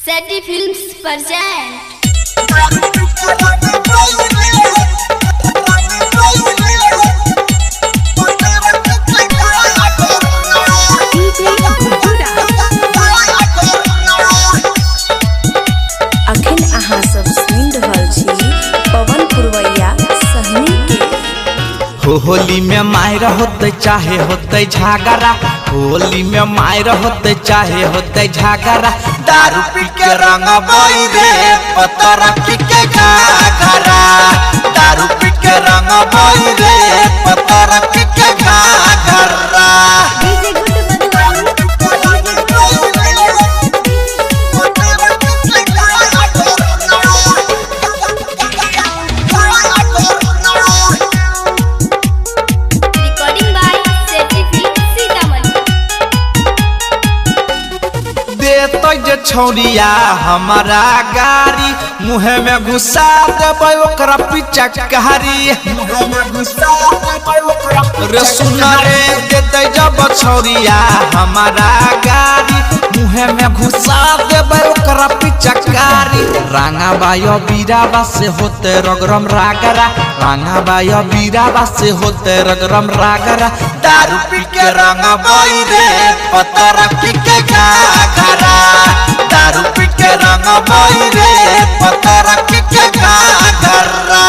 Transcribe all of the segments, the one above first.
सेटी films present अखन अहाँ सब सुनि रहल छी पवन पुरवैया सहनी के। होली में मायर होते चाहे होते झगड़ा, होली में मायर होते चाहे होते झगड़ा, दारू पी के रंग रे पतरा पी के घाघरा, दारू पी के रंग रे पतरा पी के घाघरा। छौरिया हमारा गाड़ी मुँह में घुसा देबै ओकरा पिचकारी, रे सुन रे देते जब छौरिया हमारा गाड़ी मुँह में घुसा देबै ओकरा पिचकारी। रांगा बायो बीराबा से होते रगरम रागरा, रांगा बायो बीराबा से होते रगरम रागरा, दारू पी के रंग रे पतरा पी के घाघरा, दारू पी के रंग रे पतरा पी के घाघरा।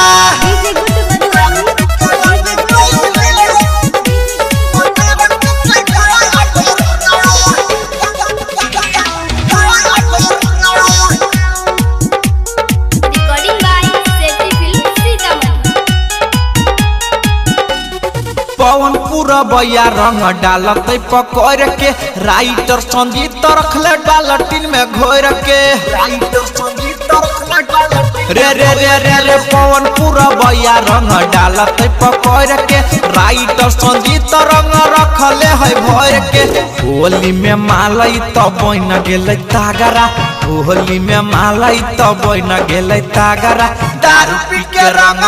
पवन पुरवैया रंग डालते पकड़ के, राइटर संगीत रखले डालटिन में घोर के, राइटर संगीत रखले डालटिन रे रे रे रे रे पवन पुरवैया रंग डालते पकड़ के, राइटर संगीत रंग रखले है भोर के। होली में मालई तो बन गेलै तागरा, होली में मालई तो बन गेलै तागरा, दारू पी के रंग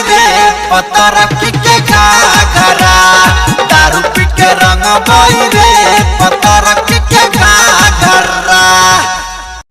रे पतरा पी के